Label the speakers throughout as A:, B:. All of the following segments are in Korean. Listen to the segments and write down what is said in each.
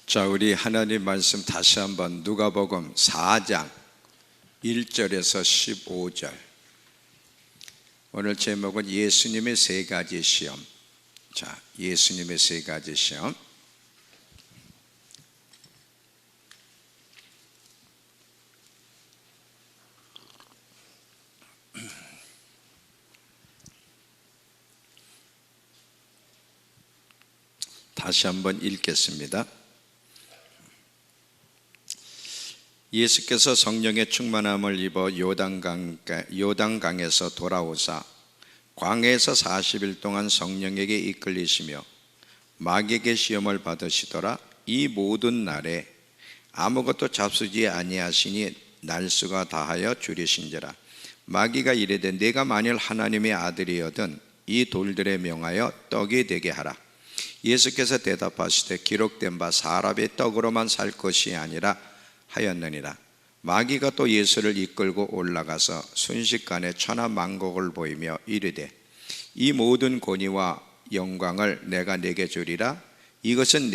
A: 자, 우리 하나님 말씀 다시 한번 누가복음 4장 1절에서 15절. 오늘 제목은 예수님의 세 가지 시험. 자, 예수님의 세 가지 시험. 다시 한번 읽겠습니다. 예수께서 성령의 충만함을 입어 요단강에서 돌아오사 광야에서 40일 동안 성령에게 이끌리시며 마귀에게 시험을 받으시더라. 이 모든 날에 아무것도 잡수지 아니하시니 날수가 다하여 줄이신지라. 마귀가 이르되 내가 만일 하나님의 아들이거든 이 돌들에 명하여 떡이 되게 하라. 예수께서 대답하시되 기록된 바 사람의 떡으로만 살 것이 아니라 하였느니라. 마귀가 또 예수를 이끌고 올라가서 순식간에 천하만국을 보이며 이르되 이 모든 권위와 영광을 내가 네게 주리라. 이것은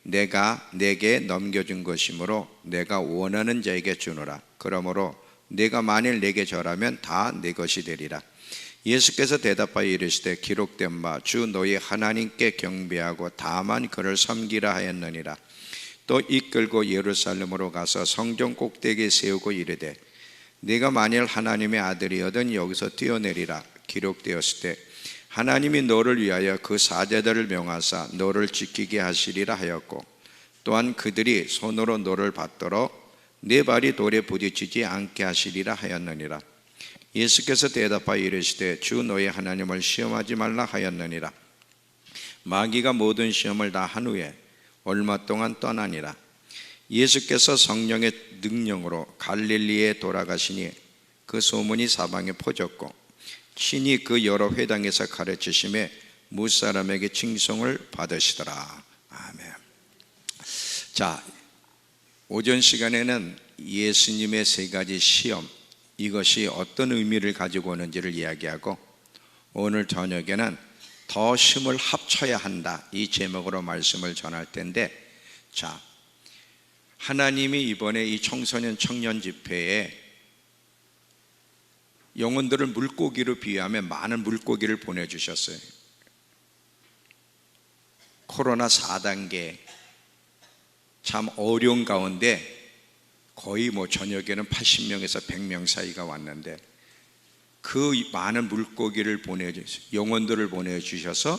A: 내가 네게 넘겨준 것이므로 내가 원하는 자에게 주노라. 그러므로 내가 만일 네게 절하면 다 네 것이 되리라. 예수께서 대답하여 이르시되 기록된 바 주 너희 하나님께 경배하고 다만 그를 섬기라 하였느니라. 또 이끌고 예루살렘으로 가서 성전 꼭대기에 세우고 이르되 네가 만일 하나님의 아들이거든 여기서 뛰어내리라. 기록되었을 때 하나님이 너를 위하여 그 사제들을 명하사 너를 지키게 하시리라 하였고 또한 그들이 손으로 너를 받들어 네 발이 돌에 부딪히지 않게 하시리라 하였느니라. 예수께서 대답하여 이르시되 주 너희 하나님을 시험하지 말라 하였느니라. 마귀가 모든 시험을 다 한 후에 얼마 동안 떠나니라. 예수께서 성령의 능력으로 갈릴리에 돌아가시니 그 소문이 사방에 퍼졌고 친히 그 여러 회당에서 가르치심에 무사람에게 칭송을 받으시더라. 아멘. 자, 오전 시간에는 예수님의 세 가지 시험, 이것이 어떤 의미를 가지고 오는지를 이야기하고 오늘 저녁에는 더 힘을 합쳐야 한다, 이 제목으로 말씀을 전할 텐데, 자, 하나님이 이번에 이 청소년 청년 집회에 영혼들을 물고기로 비유하며 많은 물고기를 보내주셨어요. 코로나 4단계 참 어려운 가운데 거의 저녁에는 80명에서 100명 사이가 왔는데 그 많은 물고기를 영혼들을 보내주셔서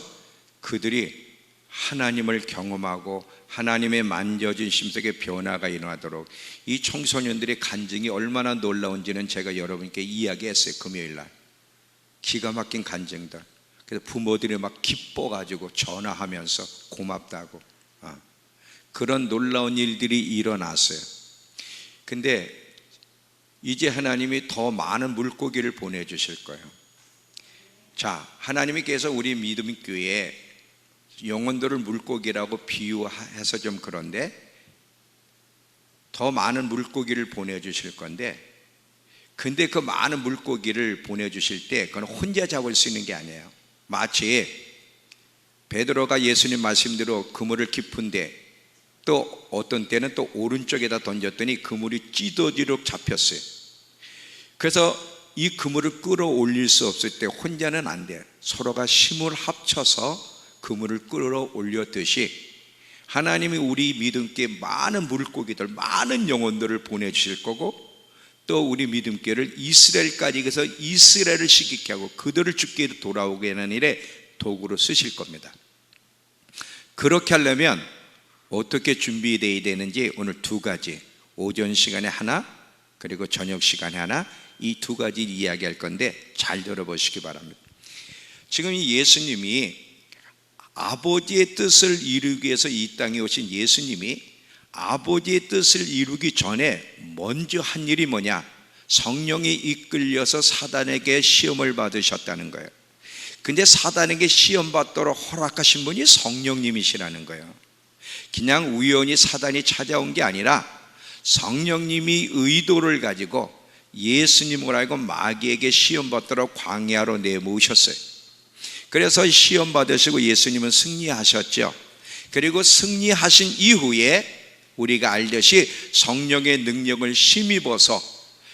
A: 그들이 하나님을 경험하고 하나님의 만져주심 속에 변화가 일어나도록 이 청소년들의 간증이 얼마나 놀라운지는 제가 여러분께 이야기했어요. 금요일날 기가 막힌 간증들. 그래서 부모들이 막 기뻐가지고 전화하면서 고맙다고 그런 놀라운 일들이 일어났어요. 근데 이제 하나님이 더 많은 물고기를 보내주실 거예요. 자, 하나님께서 우리 믿음 교회에 영혼들을 물고기라고 비유해서 좀 그런데 더 많은 물고기를 보내주실 건데, 근데 그 많은 물고기를 보내주실 때 그건 혼자 잡을 수 있는 게 아니에요. 마치 베드로가 예수님 말씀대로 그물을 깊은데 또 어떤 때는 또 오른쪽에다 던졌더니 그물이 찢어지도록 잡혔어요. 그래서 이 그물을 끌어올릴 수 없을 때 혼자는 안 돼요. 서로가 힘을 합쳐서 그물을 끌어올렸듯이 하나님이 우리 믿음께 많은 물고기들, 많은 영혼들을 보내주실 거고 또 우리 믿음께를 이스라엘까지 가서 이스라엘을 시기게 하고 그들을 주께 돌아오게 하는 일에 도구로 쓰실 겁니다. 그렇게 하려면 어떻게 준비되어야 되는지 오늘 두 가지, 오전 시간에 하나 그리고 저녁 시간에 하나, 이 두 가지 이야기할 건데 잘 들어보시기 바랍니다. 지금 이 예수님이 아버지의 뜻을 이루기 위해서 이 땅에 오신 예수님이 아버지의 뜻을 이루기 전에 먼저 한 일이 뭐냐? 성령이 이끌려서 사단에게 시험을 받으셨다는 거예요. 근데 사단에게 시험 받도록 허락하신 분이 성령님이시라는 거예요. 그냥 우연히 사단이 찾아온 게 아니라 성령님이 의도를 가지고 예수님을 알고 마귀에게 시험 받도록 광야로 내모으셨어요. 그래서 시험 받으시고 예수님은 승리하셨죠. 그리고 승리하신 이후에 우리가 알듯이 성령의 능력을 힘입어서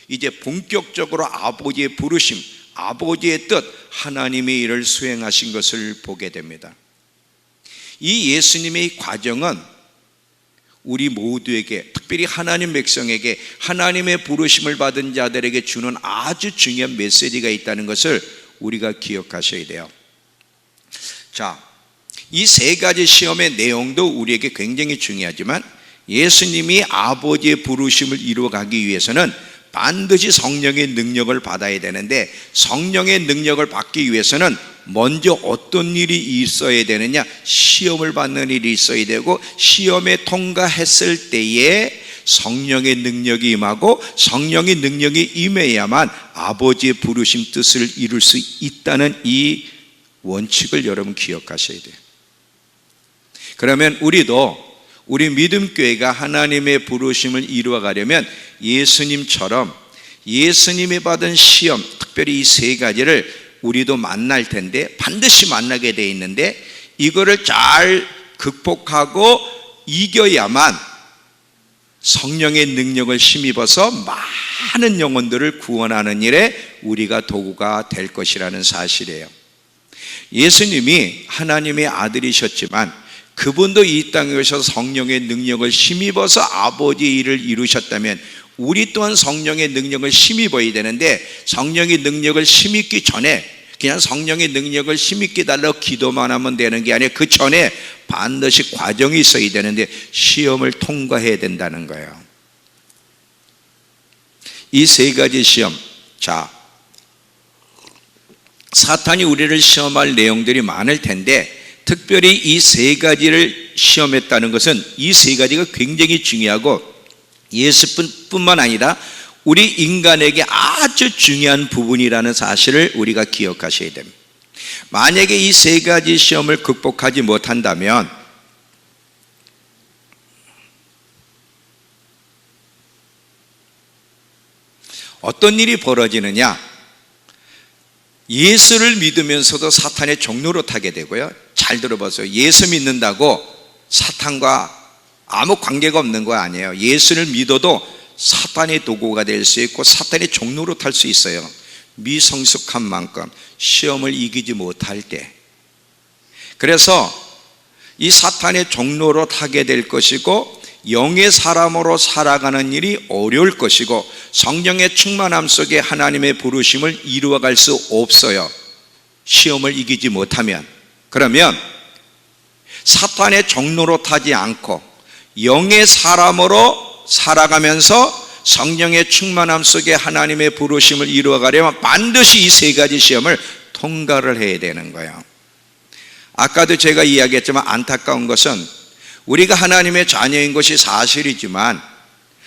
A: 이제 본격적으로 아버지의 부르심, 아버지의 뜻, 하나님의 일을 수행하신 것을 보게 됩니다. 이 예수님의 과정은 우리 모두에게, 특별히 하나님 백성에게, 하나님의 부르심을 받은 자들에게 주는 아주 중요한 메시지가 있다는 것을 우리가 기억하셔야 돼요. 자, 이 세 가지 시험의 내용도 우리에게 굉장히 중요하지만 예수님이 아버지의 부르심을 이루어가기 위해서는 반드시 성령의 능력을 받아야 되는데, 성령의 능력을 받기 위해서는 먼저 어떤 일이 있어야 되느냐? 시험을 받는 일이 있어야 되고, 시험에 통과했을 때에 성령의 능력이 임하고, 성령의 능력이 임해야만 아버지의 부르심 뜻을 이룰 수 있다는 이 원칙을 여러분 기억하셔야 돼요. 그러면 우리 믿음교회가 하나님의 부르심을 이루어가려면 예수님처럼 예수님이 받은 시험, 특별히 이 세 가지를 우리도 만날 텐데, 반드시 만나게 돼 있는데, 이거를 잘 극복하고 이겨야만 성령의 능력을 힘입어서 많은 영혼들을 구원하는 일에 우리가 도구가 될 것이라는 사실이에요. 예수님이 하나님의 아들이셨지만 그분도 이 땅에 오셔서 성령의 능력을 힘입어서 아버지의 일을 이루셨다면 우리 또한 성령의 능력을 힘입어야 되는데, 성령의 능력을 힘입기 전에 그냥 성령의 능력을 힘입게 달라고 기도만 하면 되는 게 아니라 그 전에 반드시 과정이 있어야 되는데 시험을 통과해야 된다는 거예요. 이 세 가지 시험, 자, 사탄이 우리를 시험할 내용들이 많을 텐데 특별히 이 세 가지를 시험했다는 것은 이 세 가지가 굉장히 중요하고 예수뿐만 아니라 우리 인간에게 아주 중요한 부분이라는 사실을 우리가 기억하셔야 됩니다. 만약에 이 세 가지 시험을 극복하지 못한다면 어떤 일이 벌어지느냐? 예수를 믿으면서도 사탄의 종로로 타게 되고요. 잘 들어보세요. 예수 믿는다고 사탄과 아무 관계가 없는 거 아니에요. 예수를 믿어도 사탄의 도구가 될 수 있고 사탄의 종로로 탈 수 있어요. 미성숙한 만큼 시험을 이기지 못할 때. 그래서 이 사탄의 종로로 타게 될 것이고 영의 사람으로 살아가는 일이 어려울 것이고 성령의 충만함 속에 하나님의 부르심을 이루어갈 수 없어요. 시험을 이기지 못하면. 그러면 사탄의 종로로 타지 않고 영의 사람으로 살아가면서 성령의 충만함 속에 하나님의 부르심을 이루어가려면 반드시 이 세 가지 시험을 통과를 해야 되는 거예요. 아까도 제가 이야기했지만 안타까운 것은 우리가 하나님의 자녀인 것이 사실이지만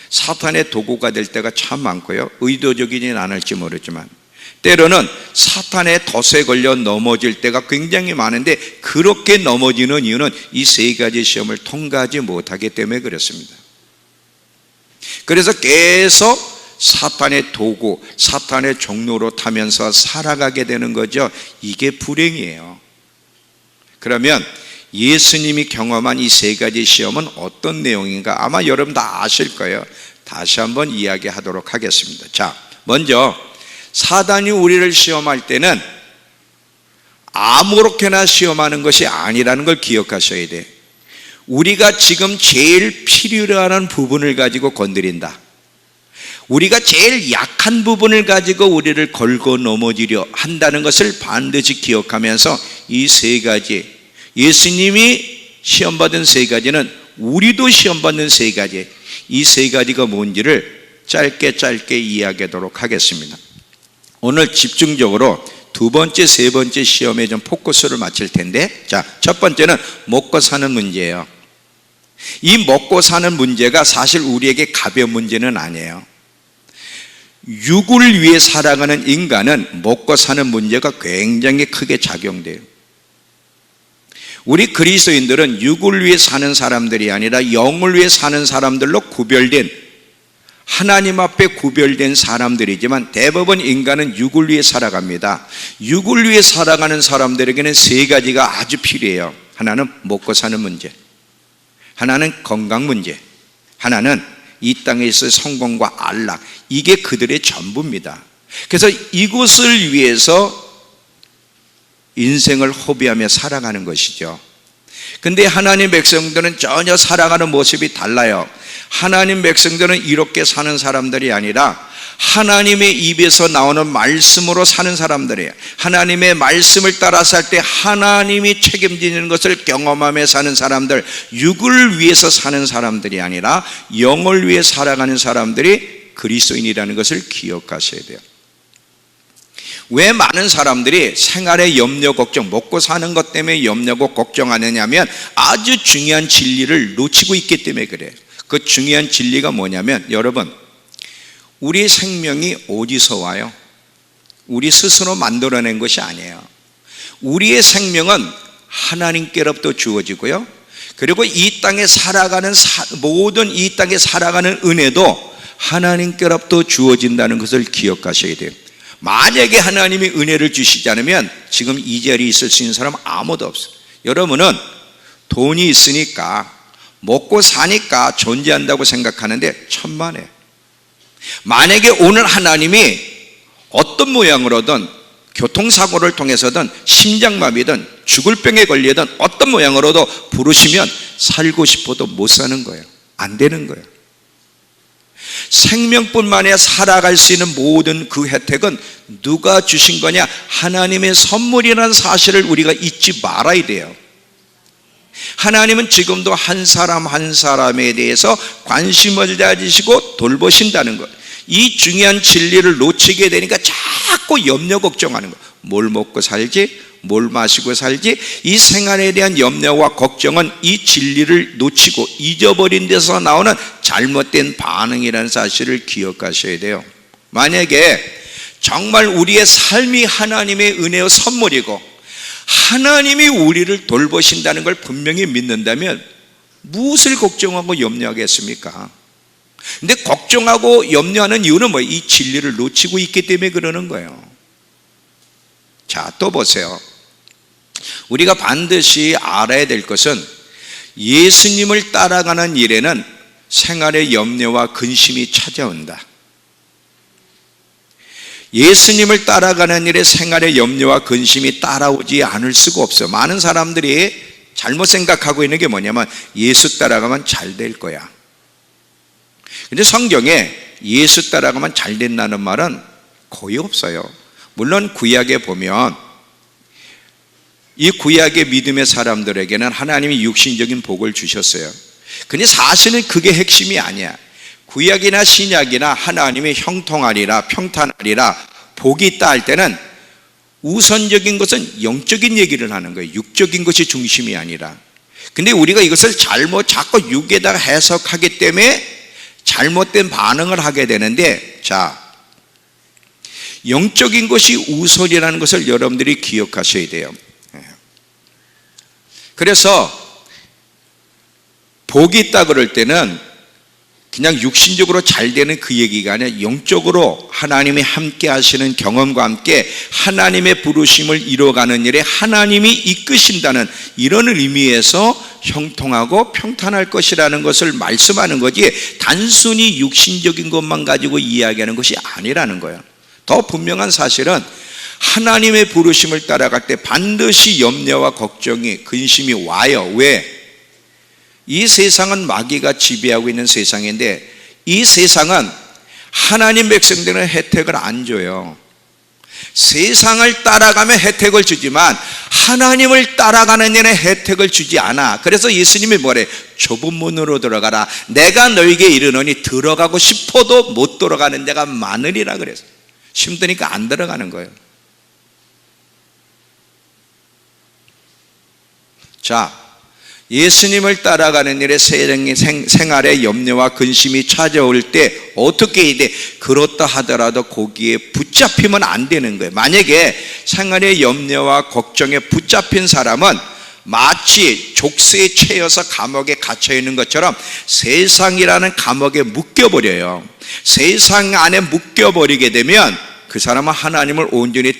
A: 사탄의 도구가 될 때가 참 많고요. 의도적이진 않을지 모르지만 때로는 사탄의 덫에 걸려 넘어질 때가 굉장히 많은데 그렇게 넘어지는 이유는 이 세 가지 시험을 통과하지 못하기 때문에 그렇습니다. 그래서 계속 사탄의 도구, 사탄의 종로로 타면서 살아가게 되는 거죠. 이게 불행이에요. 그러면 예수님이 경험한 이 세 가지 시험은 어떤 내용인가? 아마 여러분 다 아실 거예요. 다시 한번 이야기하도록 하겠습니다. 자, 먼저 사단이 우리를 시험할 때는 아무렇게나 시험하는 것이 아니라는 걸 기억하셔야 돼요. 우리가 지금 제일 필요로 하는 부분을 가지고 건드린다. 우리가 제일 약한 부분을 가지고 우리를 걸고 넘어지려 한다는 것을 반드시 기억하면서 이 세 가지, 예수님이 시험받은 세 가지는 우리도 시험받는 세 가지, 이 세 가지가 뭔지를 짧게 이야기하도록 하겠습니다. 오늘 집중적으로 두 번째, 세 번째 시험에 좀 포커스를 맞출 텐데, 자, 첫 번째는 먹고 사는 문제예요. 이 먹고 사는 문제가 사실 우리에게 가벼운 문제는 아니에요. 육을 위해 살아가는 인간은 먹고 사는 문제가 굉장히 크게 작용돼요. 우리 그리스도인들은 육을 위해 사는 사람들이 아니라 영을 위해 사는 사람들로 구별된, 하나님 앞에 구별된 사람들이지만 대부분 인간은 육을 위해 살아갑니다. 육을 위해 살아가는 사람들에게는 세 가지가 아주 필요해요. 하나는 먹고 사는 문제, 하나는 건강 문제, 하나는 이 땅에 있어의 성공과 안락, 이게 그들의 전부입니다. 그래서 이곳을 위해서 인생을 허비하며 살아가는 것이죠. 근데 하나님 백성들은 전혀 살아가는 모습이 달라요. 하나님 백성들은 이렇게 사는 사람들이 아니라 하나님의 입에서 나오는 말씀으로 사는 사람들이에요. 하나님의 말씀을 따라서 할 때 하나님이 책임지는 것을 경험하며 사는 사람들, 육을 위해서 사는 사람들이 아니라 영을 위해 살아가는 사람들이 그리스도인이라는 것을 기억하셔야 돼요. 왜 많은 사람들이 생활의 염려 걱정, 먹고 사는 것 때문에 염려고 걱정하느냐면 아주 중요한 진리를 놓치고 있기 때문에 그래요. 그 중요한 진리가 뭐냐면, 여러분, 우리 생명이 어디서 와요? 우리 스스로 만들어낸 것이 아니에요. 우리의 생명은 하나님께로부터 주어지고요, 그리고 이 땅에 살아가는 모든 이 땅에 살아가는 은혜도 하나님께로부터 주어진다는 것을 기억하셔야 돼요. 만약에 하나님이 은혜를 주시지 않으면 지금 이 자리에 있을 수 있는 사람은 아무도 없어요. 여러분은 돈이 있으니까, 먹고 사니까 존재한다고 생각하는데 천만에요. 만약에 오늘 하나님이 어떤 모양으로든 교통사고를 통해서든 심장마비든 죽을 병에 걸리든 어떤 모양으로도 부르시면 살고 싶어도 못 사는 거예요. 안 되는 거예요. 생명뿐만 아니라 살아갈 수 있는 모든 그 혜택은 누가 주신 거냐? 하나님의 선물이라는 사실을 우리가 잊지 말아야 돼요. 하나님은 지금도 한 사람 한 사람에 대해서 관심을 가지시고 돌보신다는 것, 이 중요한 진리를 놓치게 되니까 자꾸 염려 걱정하는 것. 뭘 먹고 살지? 뭘 마시고 살지? 이 생활에 대한 염려와 걱정은 이 진리를 놓치고 잊어버린 데서 나오는 잘못된 반응이라는 사실을 기억하셔야 돼요. 만약에 정말 우리의 삶이 하나님의 은혜의 선물이고 하나님이 우리를 돌보신다는 걸 분명히 믿는다면 무엇을 걱정하고 염려하겠습니까? 근데 걱정하고 염려하는 이유는 뭐예요? 이 진리를 놓치고 있기 때문에 그러는 거예요. 자, 또 보세요. 우리가 반드시 알아야 될 것은 예수님을 따라가는 일에는 생활의 염려와 근심이 찾아온다. 예수님을 따라가는 일에 생활의 염려와 근심이 따라오지 않을 수가 없어요. 많은 사람들이 잘못 생각하고 있는 게 뭐냐면 예수 따라가면 잘 될 거야. 근데 성경에 예수 따라가면 잘 된다는 말은 거의 없어요. 물론 구약에 보면 이 구약의 믿음의 사람들에게는 하나님이 육신적인 복을 주셨어요. 근데 사실은 그게 핵심이 아니야. 구약이나 신약이나 하나님이 형통하리라 평탄하리라 복이 있다 할 때는 우선적인 것은 영적인 얘기를 하는 거예요. 육적인 것이 중심이 아니라. 근데 우리가 이것을 자꾸 육에다가 해석하기 때문에 잘못된 반응을 하게 되는데, 자, 영적인 것이 우선이라는 것을 여러분들이 기억하셔야 돼요. 그래서 복이 있다 그럴 때는 그냥 육신적으로 잘 되는 그 얘기가 아니라 영적으로 하나님이 함께 하시는 경험과 함께 하나님의 부르심을 이루어가는 일에 하나님이 이끄신다는 이런 의미에서 형통하고 평탄할 것이라는 것을 말씀하는 거지, 단순히 육신적인 것만 가지고 이야기하는 것이 아니라는 거예요. 더 분명한 사실은 하나님의 부르심을 따라갈 때 반드시 염려와 걱정이, 근심이 와요. 왜? 이 세상은 마귀가 지배하고 있는 세상인데 이 세상은 하나님 백성들은 혜택을 안 줘요. 세상을 따라가면 혜택을 주지만 하나님을 따라가는 일에 혜택을 주지 않아. 그래서 예수님이 뭐래? 좁은 문으로 들어가라. 내가 너에게 이르노니 들어가고 싶어도 못 들어가는 데가 많으리라 그래서. 힘드니까 안 들어가는 거예요. 자, 예수님을 따라가는 일에 생활에 염려와 근심이 찾아올 때 어떻게 해야 돼? 그렇다 하더라도 거기에 붙잡히면 안 되는 거예요. 만약에 생활의 염려와 걱정에 붙잡힌 사람은 마치 족쇄에 채여서 감옥에 갇혀 있는 것처럼 세상이라는 감옥에 묶여버려요. 세상 안에 묶여버리게 되면 그 사람은 하나님을 온전히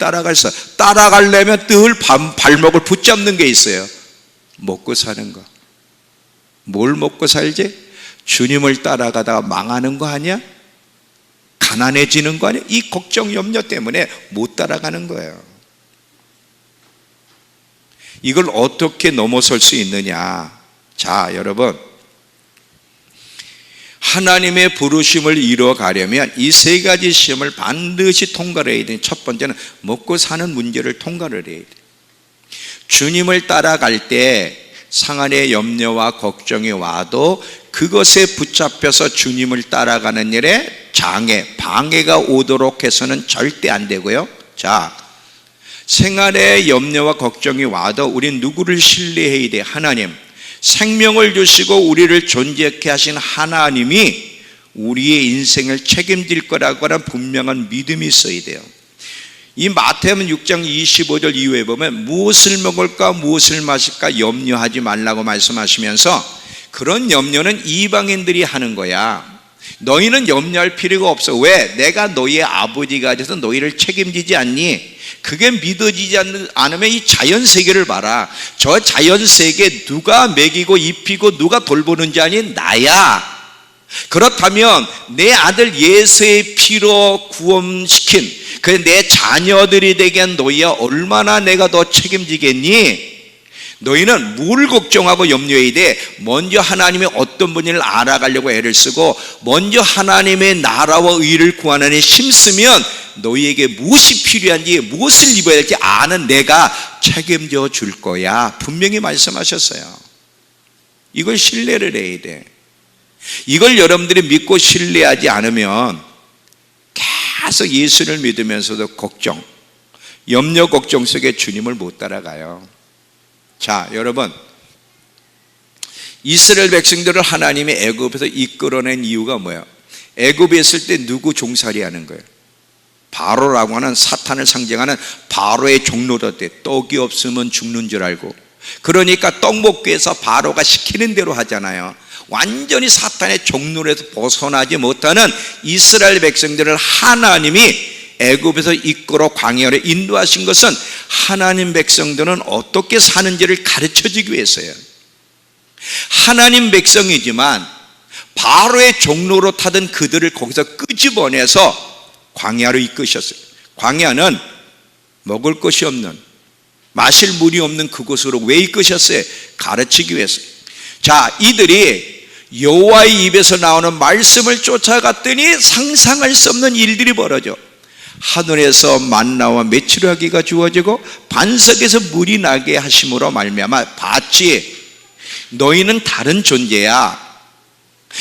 A: 따라가려면 늘 발목을 붙잡는 게 있어요. 먹고 사는 거. 뭘 먹고 살지? 주님을 따라가다가 망하는 거 아니야? 가난해지는 거 아니야? 이 걱정 염려 때문에 못 따라가는 거예요. 이걸 어떻게 넘어설 수 있느냐? 자, 여러분, 하나님의 부르심을 이루어가려면 이 세 가지 시험을 반드시 통과를 해야 돼요. 첫 번째는 먹고 사는 문제를 통과를 해야 돼요. 주님을 따라갈 때 상한의 염려와 걱정이 와도 그것에 붙잡혀서 주님을 따라가는 일에 방해가 오도록 해서는 절대 안 되고요. 자, 생활의 염려와 걱정이 와도 우린 누구를 신뢰해야 돼? 하나님. 생명을 주시고 우리를 존재케 하신 하나님이 우리의 인생을 책임질 거라고 하는 분명한 믿음이 있어야 돼요. 이 마태복음 6장 25절 이후에 보면 무엇을 먹을까 무엇을 마실까 염려하지 말라고 말씀하시면서 그런 염려는 이방인들이 하는 거야. 너희는 염려할 필요가 없어. 왜? 내가 너희의 아버지가 돼서 너희를 책임지지 않니? 그게 믿어지지 않으면 이 자연세계를 봐라. 저 자연세계 누가 먹이고 입히고 누가 돌보는지 아니? 나야. 그렇다면 내 아들 예수의 피로 구원시킨 내 자녀들이 되게 한 너희야 얼마나 내가 더 책임지겠니? 너희는 뭘 걱정하고 염려해야 돼? 먼저 하나님의 어떤 분인을 알아가려고 애를 쓰고 먼저 하나님의 나라와 의를 구하는 데 힘쓰면 너희에게 무엇이 필요한지 무엇을 입어야 될지 아는 내가 책임져 줄 거야. 분명히 말씀하셨어요. 이걸 신뢰를 해야 돼. 이걸 여러분들이 믿고 신뢰하지 않으면 계속 예수를 믿으면서도 염려 걱정 속에 주님을 못 따라가요. 자, 여러분, 이스라엘 백성들을 하나님이 애굽에서 이끌어낸 이유가 뭐예요? 애굽에 있을 때 누구 종살이 하는 거예요? 바로라고 하는 사탄을 상징하는 바로의 종노릇대. 떡이 없으면 죽는 줄 알고, 그러니까 떡 먹기 위해서 바로가 시키는 대로 하잖아요. 완전히 사탄의 종노릇에서 벗어나지 못하는 이스라엘 백성들을 하나님이 애굽에서 이끌어 광야로 인도하신 것은 하나님 백성들은 어떻게 사는지를 가르쳐주기 위해서예요. 하나님 백성이지만 바로의 종로로 타던 그들을 거기서 끄집어내서 광야로 이끄셨어요. 광야는 먹을 것이 없는, 마실 물이 없는 그곳으로 왜 이끄셨어요? 가르치기 위해서요. 자, 이들이 여호와의 입에서 나오는 말씀을 쫓아갔더니 상상할 수 없는 일들이 벌어져. 하늘에서 만나와 메추라기가 주어지고 반석에서 물이 나게 하심으로 말미암아 봤지. 너희는 다른 존재야.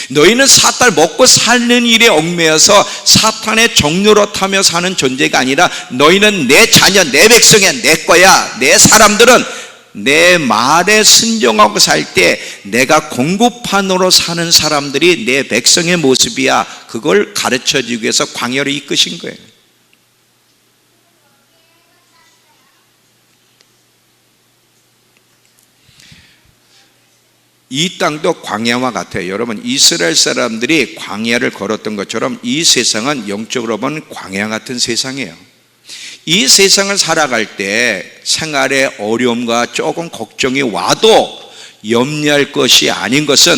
A: 너희는 사탄 먹고 사는 일에 얽매여서 사탄의 종로로 타며 사는 존재가 아니라 너희는 내 자녀, 내 백성이야, 내 거야. 내 사람들은 내 말에 순종하고 살 때 내가 공급판으로 사는 사람들이 내 백성의 모습이야. 그걸 가르쳐주기 위해서 광야로 이끄신 거예요. 이 땅도 광야와 같아요. 여러분, 이스라엘 사람들이 광야를 걸었던 것처럼 이 세상은 영적으로 보면 광야 같은 세상이에요. 이 세상을 살아갈 때 생활의 어려움과 조금 걱정이 와도 염려할 것이 아닌 것은,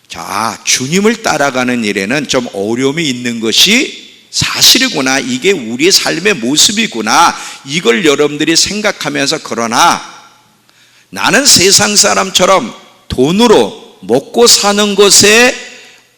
A: 자, 주님을 따라가는 일에는 좀 어려움이 있는 것이 사실이구나, 이게 우리의 삶의 모습이구나, 이걸 여러분들이 생각하면서, 그러나 나는 세상 사람처럼 돈으로 먹고 사는 것에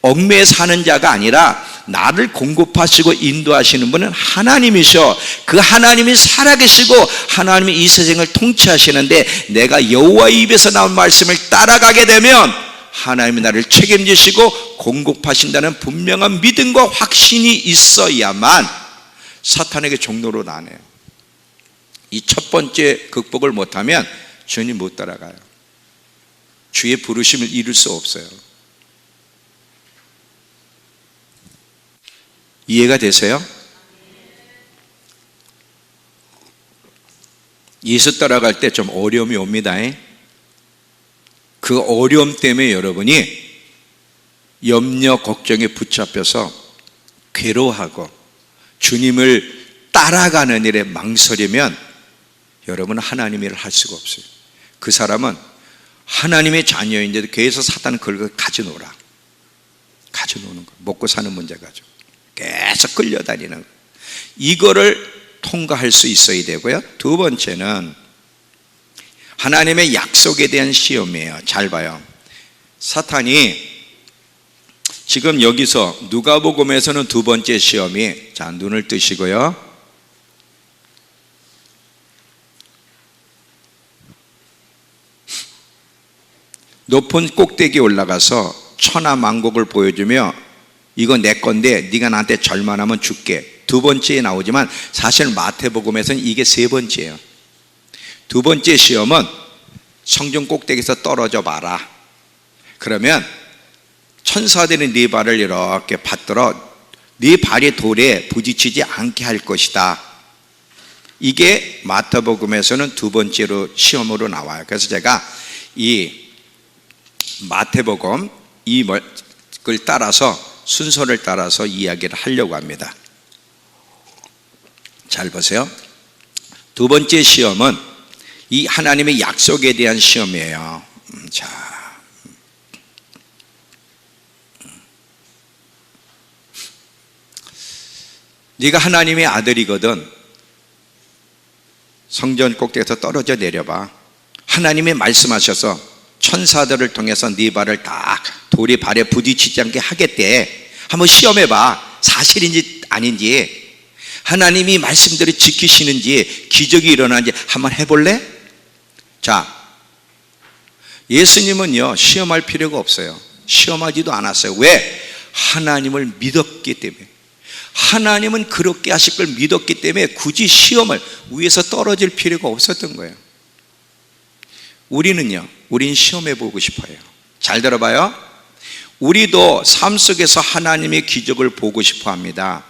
A: 얽매여 사는 자가 아니라 나를 공급하시고 인도하시는 분은 하나님이셔. 그 하나님이 살아계시고 하나님이 이 세상을 통치하시는데 내가 여호와의 입에서 나온 말씀을 따라가게 되면 하나님이 나를 책임지시고 공급하신다는 분명한 믿음과 확신이 있어야만 사탄에게 종로로 나네요. 이 첫 번째 극복을 못하면 주님 못 따라가요. 주의 부르심을 이룰 수 없어요. 이해가 되세요? 예수 따라갈 때 좀 어려움이 옵니다. 그 어려움 때문에 여러분이 염려, 걱정에 붙잡혀서 괴로워하고 주님을 따라가는 일에 망설이면 여러분은 하나님의 일을 할 수가 없어요. 그 사람은 하나님의 자녀인데도 교회에서 사단은 그걸 가져놓으라. 가져놓는 거. 먹고 사는 문제 가지고 계속 끌려다니는 거. 이거를 통과할 수 있어야 되고요. 두 번째는 하나님의 약속에 대한 시험이에요. 잘 봐요. 사탄이 지금 여기서 누가복음에서는 두 번째 시험이, 자, 눈을 뜨시고요. 높은 꼭대기에 올라가서 천하만국을 보여주며 이거 내 건데 네가 나한테 절만하면 줄게. 두 번째에 나오지만 사실 마태복음에서는 이게 세 번째예요. 두 번째 시험은 성전 꼭대기에서 떨어져 봐라. 그러면 천사들이 네 발을 이렇게 받들어 네 발이 돌에 부딪히지 않게 할 것이다. 이게 마태복음에서는 두 번째로 시험으로 나와요. 그래서 제가 이 마태복음 이걸 따라서 순서를 따라서 이야기를 하려고 합니다. 잘 보세요. 두 번째 시험은 이 하나님의 약속에 대한 시험이에요. 자, 네가 하나님의 아들이거든 성전 꼭대기에서 떨어져 내려봐. 하나님이 말씀하셔서 천사들을 통해서 네 발을 딱 돌이 발에 부딪히지 않게 하겠대. 한번 시험해봐. 사실인지 아닌지, 하나님이 말씀대로 지키시는지, 기적이 일어나는지 한번 해볼래? 자, 예수님은요 시험할 필요가 없어요. 시험하지도 않았어요. 왜? 하나님을 믿었기 때문에. 하나님은 그렇게 하실 걸 믿었기 때문에 굳이 시험을 위에서 떨어질 필요가 없었던 거예요. 우리는요, 우린 시험해 보고 싶어요. 잘 들어봐요. 우리도 삶 속에서 하나님의 기적을 보고 싶어 합니다.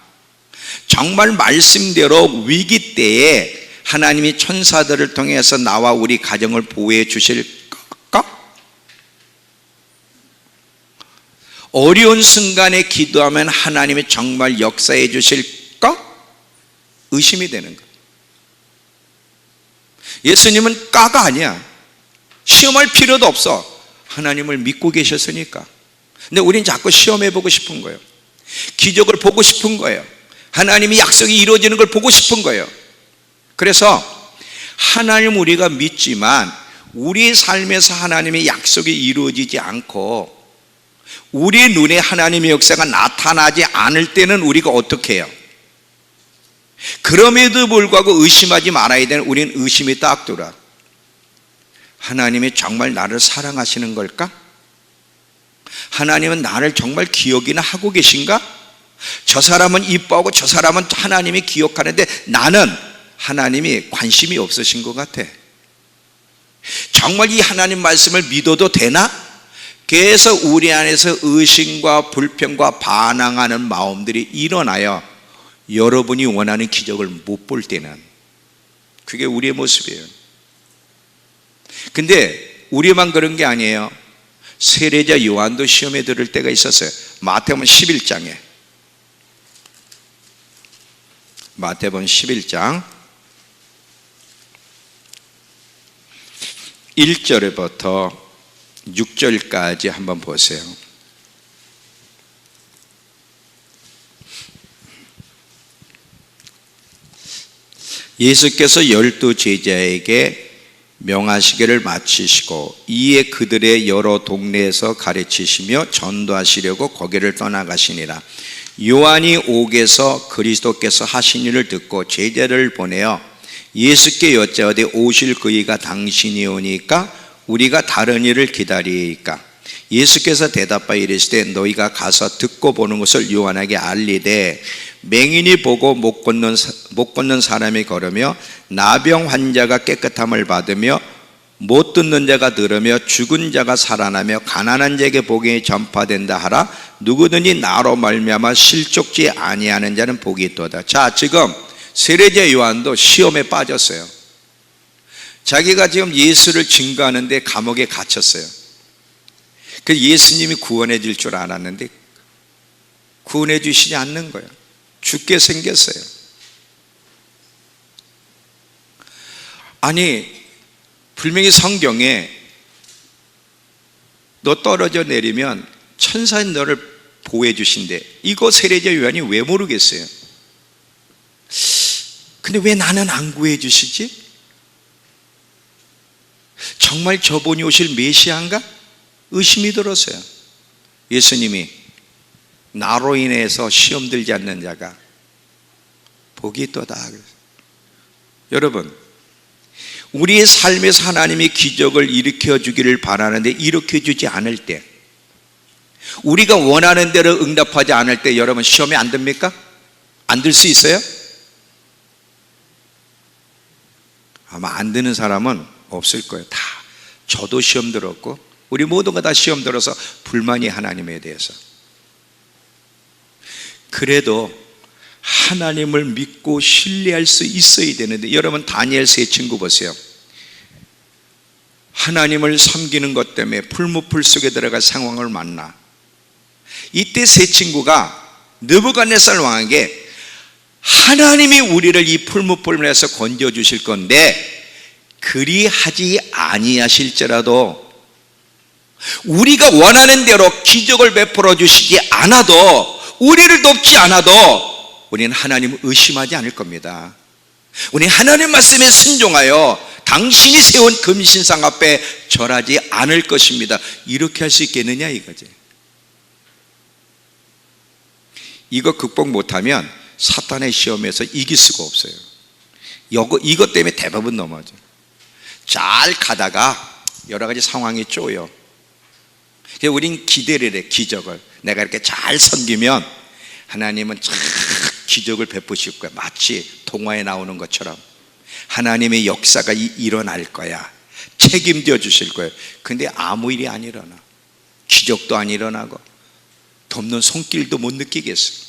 A: 정말 말씀대로 위기 때에 하나님이 천사들을 통해서 나와 우리 가정을 보호해 주실까? 어려운 순간에 기도하면 하나님이 정말 역사해 주실까? 의심이 되는 거예요. 예수님은 까가 아니야. 시험할 필요도 없어. 하나님을 믿고 계셨으니까. 근데 우린 자꾸 시험해 보고 싶은 거예요. 기적을 보고 싶은 거예요. 하나님이 약속이 이루어지는 걸 보고 싶은 거예요. 그래서 하나님 우리가 믿지만 우리 삶에서 하나님의 약속이 이루어지지 않고 우리 눈에 하나님의 역사가 나타나지 않을 때는 우리가 어떻게 해요? 그럼에도 불구하고 의심하지 말아야 되는, 우리는 의심이 딱 들어. 하나님이 정말 나를 사랑하시는 걸까? 하나님은 나를 정말 기억이나 하고 계신가? 저 사람은 이뻐하고 저 사람은 하나님이 기억하는데 나는 하나님이 관심이 없으신 것 같아. 정말 이 하나님 말씀을 믿어도 되나? 그래서 우리 안에서 의심과 불평과 반항하는 마음들이 일어나요. 여러분이 원하는 기적을 못 볼 때는. 그게 우리의 모습이에요. 근데 우리만 그런 게 아니에요. 세례자 요한도 시험에 들을 때가 있었어요. 마태복음 11장에, 마태복음 11장 1절부터 6절까지 한번 보세요. 예수께서 12 제자에게 명하시기를 마치시고 이에 그들의 여러 동네에서 가르치시며 전도하시려고 거기를 떠나가시니라. 요한이 옥에서 그리스도께서 하신 일을 듣고 제자를 보내어 예수께 여짜오되 오실 그이가 당신이 오니까 우리가 다른 일을 기다리이까? 예수께서 대답하여 이르시되 너희가 가서 듣고 보는 것을 요한에게 알리되 맹인이 보고 못 걷는 사람이 걸으며 나병 환자가 깨끗함을 받으며 못 듣는 자가 들으며 죽은 자가 살아나며 가난한 자에게 복음이 전파된다 하라. 누구든지 나로 말미암아 실족지 아니하는 자는 복이 있도다. 자, 지금 세례자 요한도 시험에 빠졌어요. 자기가 지금 예수를 증거하는데 감옥에 갇혔어요. 그 예수님이 구원해 줄 줄 알았는데 구원해 주시지 않는 거예요. 죽게 생겼어요. 아니, 분명히 성경에 너 떨어져 내리면 천사인 너를 보호해 주신대. 이거 세례자 요한이 왜 모르겠어요? 근데 왜 나는 안 구해 주시지? 정말 저분이 오실 메시아인가? 의심이 들었어요. 예수님이 나로 인해서 시험 들지 않는 자가 복이 있도다. 여러분, 우리의 삶에서 하나님이 기적을 일으켜 주기를 바라는데 일으켜 주지 않을 때, 우리가 원하는 대로 응답하지 않을 때 여러분 시험에 안 듭니까? 안 들 수 있어요? 아마 안 드는 사람은 없을 거예요. 다 저도 시험 들었고 우리 모두가 다 시험 들어서 불만이 하나님에 대해서. 그래도 하나님을 믿고 신뢰할 수 있어야 되는데, 여러분 다니엘 세 친구 보세요. 하나님을 섬기는 것 때문에 풀무풀 속에 들어갈 상황을 만나. 이때 세 친구가 느부갓네살 왕에게 하나님이 우리를 이 풀무풀에서 건져 주실 건데 그리하지 아니하실지라도, 우리가 원하는 대로 기적을 베풀어 주시지 않아도, 우리를 돕지 않아도 우리는 하나님을 의심하지 않을 겁니다. 우리는 하나님 말씀에 순종하여 당신이 세운 금신상 앞에 절하지 않을 것입니다. 이렇게 할 수 있겠느냐 이거지. 이거 극복 못하면 사탄의 시험에서 이길 수가 없어요. 이것 때문에 대부분 넘어져. 잘 가다가 여러 가지 상황이 쪼여. 그래서 우린 기대를 해. 기적을 내가 이렇게 잘 섬기면 하나님은 참 기적을 베푸실 거야. 마치 동화에 나오는 것처럼 하나님의 역사가 일어날 거야. 책임져 주실 거예요. 근데 아무 일이 안 일어나. 기적도 안 일어나고 돕는 손길도 못 느끼겠어요.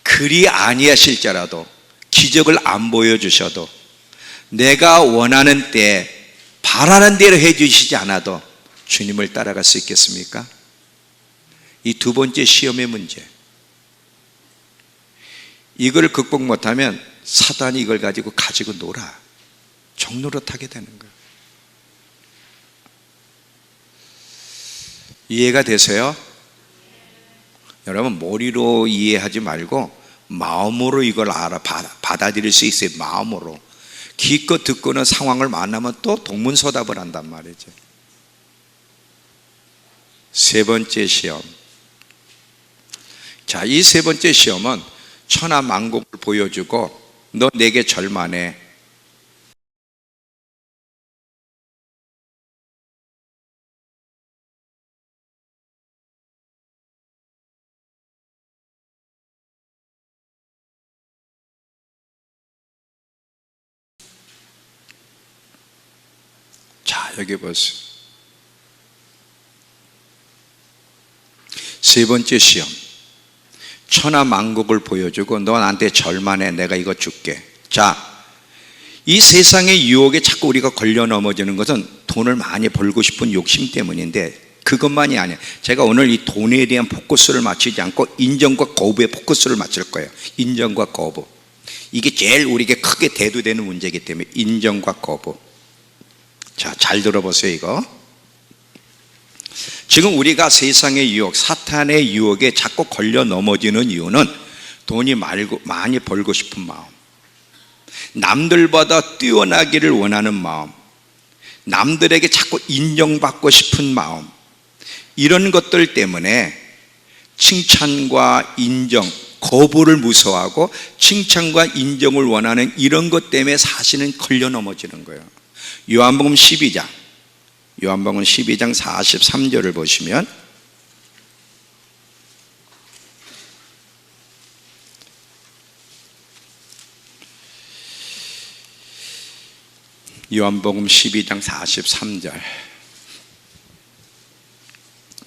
A: 그리 아니하실지라도, 기적을 안 보여주셔도, 내가 원하는 때 바라는 대로 해주시지 않아도 주님을 따라갈 수 있겠습니까? 이 두 번째 시험의 문제, 이걸 극복 못하면 사단이 이걸 가지고 놀아. 종노릇하게 되는 거예요. 이해가 되세요? 여러분, 머리로 이해하지 말고 마음으로 이걸 받아들일 수 있어요. 마음으로. 기껏 듣고는 상황을 만나면 또 동문서답을 한단 말이죠. 세 번째 시험. 자, 이 세 번째 시험은 천하만국을 보여주고 너 내게 절만해. 자, 여기 보세요. 세 번째 시험. 천하만국을 보여주고 너 나한테 절만해. 내가 이거 줄게. 자, 이 세상의 유혹에 자꾸 우리가 걸려 넘어지는 것은 돈을 많이 벌고 싶은 욕심 때문인데 그것만이 아니에요. 제가 오늘 이 돈에 대한 포커스를 맞추지 않고 인정과 거부에 포커스를 맞출 거예요. 인정과 거부. 이게 제일 우리에게 크게 대두되는 문제이기 때문에 인정과 거부. 자, 잘 들어보세요. 이거 지금 우리가 세상의 유혹, 사탄의 유혹에 자꾸 걸려 넘어지는 이유는 돈이 많이 벌고 싶은 마음, 남들보다 뛰어나기를 원하는 마음, 남들에게 자꾸 인정받고 싶은 마음, 이런 것들 때문에 칭찬과 인정, 거부를 무서워하고 칭찬과 인정을 원하는 이런 것 때문에 사실은 걸려 넘어지는 거예요. 요한복음 12장 43절을 보시면 요한복음 12장 43절.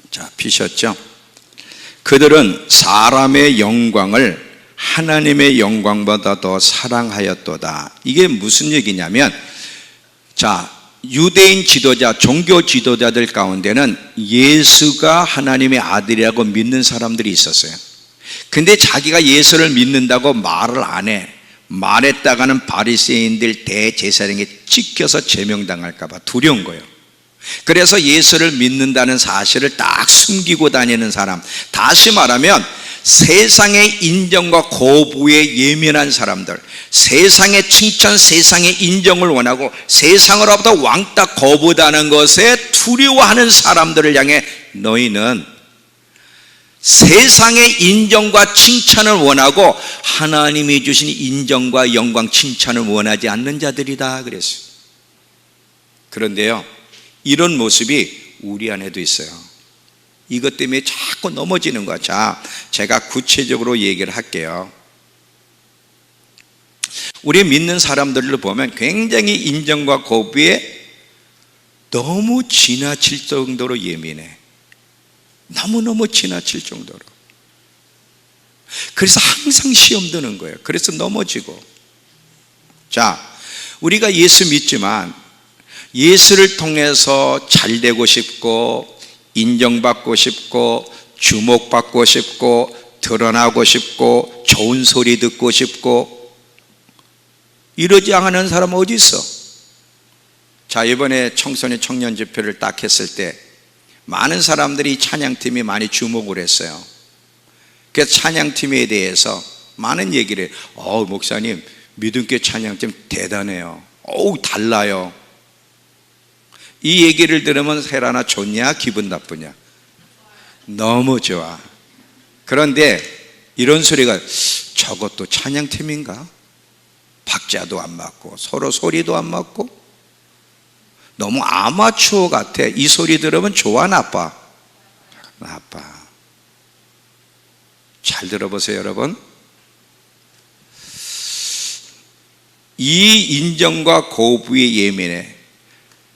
A: 자, 피셨죠? 그들은 사람의 영광을 하나님의 영광보다 더 사랑하였도다. 이게 무슨 얘기냐면, 자, 유대인 지도자, 종교 지도자들 가운데는 예수가 하나님의 아들이라고 믿는 사람들이 있었어요. 근데 자기가 예수를 믿는다고 말을 안 해. 말했다가는 바리새인들 대제사장에게 찍혀서 제명당할까 봐 두려운 거예요. 그래서 예수를 믿는다는 사실을 딱 숨기고 다니는 사람, 다시 말하면 세상의 인정과 거부에 예민한 사람들, 세상의 칭찬, 세상의 인정을 원하고 세상으로부터 왕따 거부다는 것에 두려워하는 사람들을 향해 너희는 세상의 인정과 칭찬을 원하고 하나님이 주신 인정과 영광, 칭찬을 원하지 않는 자들이다 그랬어요. 그런데요, 이런 모습이 우리 안에도 있어요. 이것 때문에 자꾸 넘어지는 거야. 자, 제가 구체적으로 얘기를 할게요. 우리 믿는 사람들을 보면 굉장히 인정과 거부에 너무 지나칠 정도로 예민해. 너무너무 지나칠 정도로. 그래서 항상 시험 드는 거예요. 그래서 넘어지고. 자, 우리가 예수 믿지만 예수를 통해서 잘 되고 싶고 인정받고 싶고 주목받고 싶고 드러나고 싶고 좋은 소리 듣고 싶고 이러지 않은 사람 어디 있어? 자, 이번에 청소년 청년 집회를 딱 했을 때 많은 사람들이 찬양팀이 많이 주목을 했어요. 그래서 찬양팀에 대해서 많은 얘기를 해요. 목사님 믿음교회 찬양팀 대단해요. 달라요. 이 얘기를 들으면 세라나 좋냐 기분 나쁘냐? 너무 좋아. 그런데 이런 소리가 저것도 찬양팀인가? 박자도 안 맞고 서로 소리도 안 맞고 너무 아마추어 같아. 이 소리 들으면 좋아 나빠? 나빠. 잘 들어보세요 여러분. 이 인정과 거부에 예민해.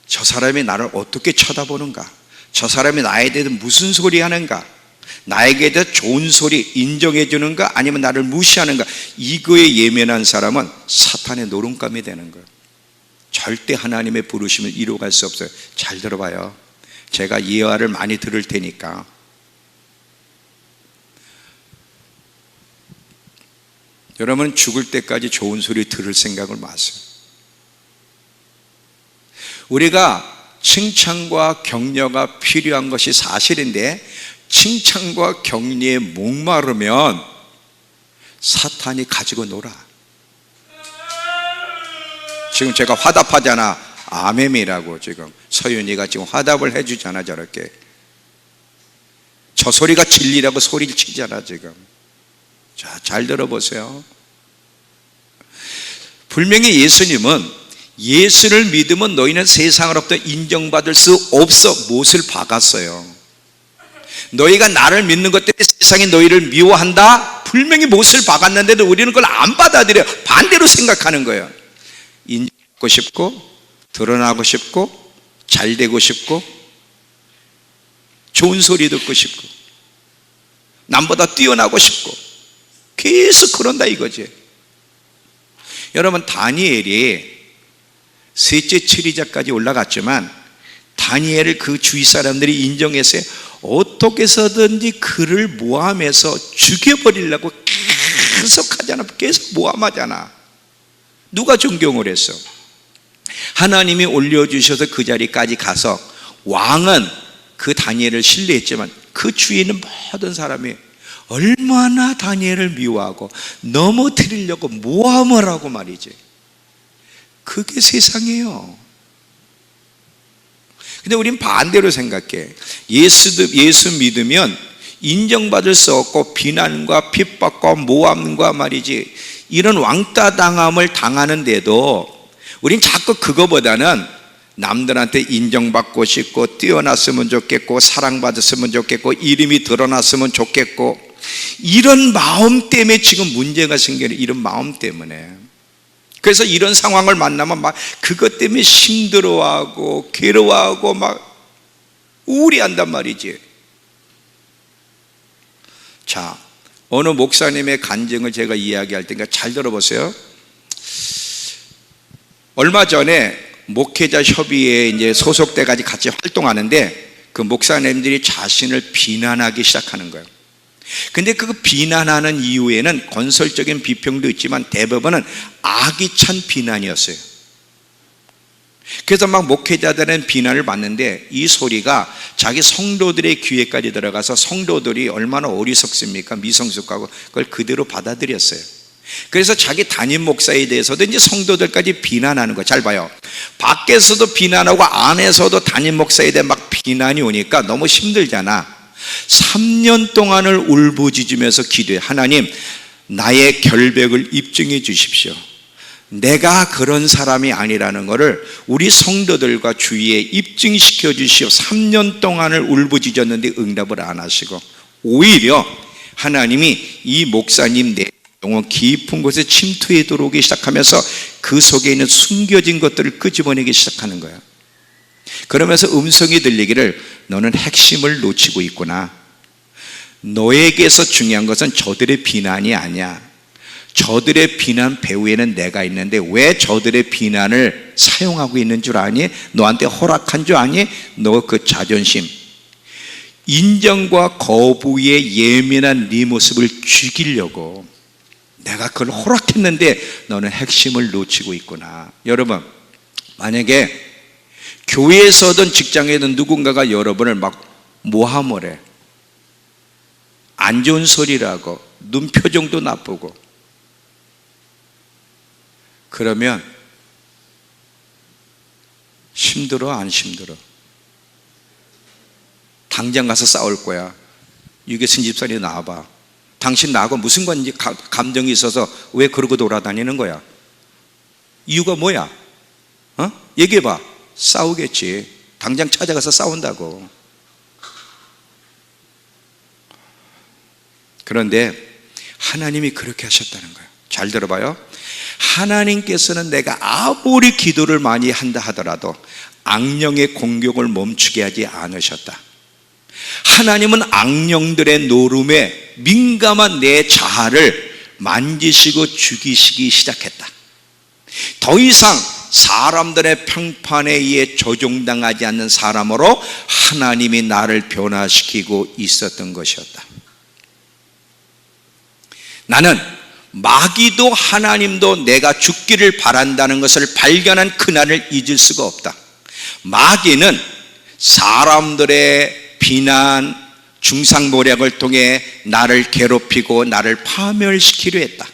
A: 저 사람이 나를 어떻게 쳐다보는가? 저 사람이 나에 대해서 무슨 소리 하는가? 나에게 대해서 좋은 소리 인정해 주는가? 아니면 나를 무시하는가? 이거에 예민한 사람은 사탄의 노름감이 되는 거예요. 절대 하나님의 부르심을 이루어갈 수 없어요. 잘 들어봐요. 제가 예화를 많이 들을 테니까. 여러분 죽을 때까지 좋은 소리 들을 생각을 마세요. 우리가 칭찬과 격려가 필요한 것이 사실인데 칭찬과 격려에 목마르면 사탄이 가지고 놀아. 지금 제가 화답하잖아. 아멘이라고 지금 서윤이가 지금 화답을 해주잖아. 저렇게 저 소리가 진리라고 소리를 치잖아 지금. 자, 잘 들어보세요. 분명히 예수님은 예수를 믿으면 너희는 세상으로부터 인정받을 수 없어 못을 박았어요. 너희가 나를 믿는 것 때문에 세상이 너희를 미워한다? 분명히 못을 박았는데도 우리는 그걸 안 받아들여. 반대로 생각하는 거예요. 인정받고 싶고 드러나고 싶고 잘 되고 싶고 좋은 소리 듣고 싶고 남보다 뛰어나고 싶고 계속 그런다 이거지. 여러분 다니엘이 셋째 7위자까지 올라갔지만 다니엘을 그 주위 사람들이 인정했어요. 어떻게 해서든지 그를 모함해서 죽여버리려고 계속 하잖아. 계속 모함하잖아. 누가 존경을 했어? 하나님이 올려주셔서 그 자리까지 가서 왕은 그 다니엘을 신뢰했지만 그 주위에 있는 모든 사람이 얼마나 다니엘을 미워하고 넘어뜨리려고 모함을 하고 말이지. 그게 세상이에요. 근데 우린 반대로 생각해. 예수 믿으면 인정받을 수 없고 비난과 핍박과 모함과 말이지 이런 왕따 당함을 당하는데도 우린 자꾸 그거보다는 남들한테 인정받고 싶고 뛰어났으면 좋겠고 사랑받았으면 좋겠고 이름이 드러났으면 좋겠고 이런 마음 때문에 지금 문제가 생기는 이런 마음 때문에. 그래서 이런 상황을 만나면 막 그것 때문에 힘들어하고 괴로워하고 막 우울해한단 말이지. 자, 어느 목사님의 간증을 제가 이야기할 테니까 잘 들어보세요. 얼마 전에 목회자 협의회에 이제 소속돼가지고 같이 활동하는데 그 목사님들이 자신을 비난하기 시작하는 거예요. 근데 그 비난하는 이유에는 건설적인 비평도 있지만 대부분은 악이 찬 비난이었어요. 그래서 막 목회자들은 비난을 받는데 이 소리가 자기 성도들의 귀에까지 들어가서 성도들이 얼마나 어리석습니까? 미성숙하고 그걸 그대로 받아들였어요. 그래서 자기 담임 목사에 대해서도 이제 성도들까지 비난하는 거. 잘 봐요. 밖에서도 비난하고 안에서도 담임 목사에 대해 막 비난이 오니까 너무 힘들잖아. 3년 동안을 울부짖으면서 기도해. 하나님, 나의 결백을 입증해 주십시오. 내가 그런 사람이 아니라는 것을 우리 성도들과 주위에 입증시켜 주시오. 3년 동안을 울부짖었는데 응답을 안 하시고 오히려 하나님이 이 목사님 내 영혼 깊은 곳에 침투해 들어오기 시작하면서 그 속에 있는 숨겨진 것들을 끄집어내기 시작하는 거야. 그러면서 음성이 들리기를 너는 핵심을 놓치고 있구나. 너에게서 중요한 것은 저들의 비난이 아니야. 저들의 비난 배후에는 내가 있는데 왜 저들의 비난을 사용하고 있는 줄 아니? 너한테 허락한 줄 아니? 너 그 자존심, 인정과 거부에 예민한 네 모습을 죽이려고 내가 그걸 허락했는데 너는 핵심을 놓치고 있구나. 여러분, 만약에 교회에서든 직장에든 누군가가 여러분을 막 모함을 해, 안 좋은 소리라고, 눈 표정도 나쁘고, 그러면 힘들어 안 힘들어? 당장 가서 싸울 거야. 유계순 집사님 나와봐. 당신 나하고 무슨 관계, 감정이 있어서 왜 그러고 돌아다니는 거야? 이유가 뭐야? 얘기해봐. 싸우겠지. 당장 찾아가서 싸운다고. 그런데 하나님이 그렇게 하셨다는 거예요. 잘 들어봐요. 하나님께서는 내가 아무리 기도를 많이 한다 하더라도 악령의 공격을 멈추게 하지 않으셨다. 하나님은 악령들의 노름에 민감한 내 자아를 만지시고 죽이시기 시작했다. 더 이상 사람들의 평판에 의해 조종당하지 않는 사람으로 하나님이 나를 변화시키고 있었던 것이었다. 나는 마귀도 하나님도 내가 죽기를 바란다는 것을 발견한 그날을 잊을 수가 없다. 마귀는 사람들의 비난, 중상모략을 통해 나를 괴롭히고 나를 파멸시키려 했다.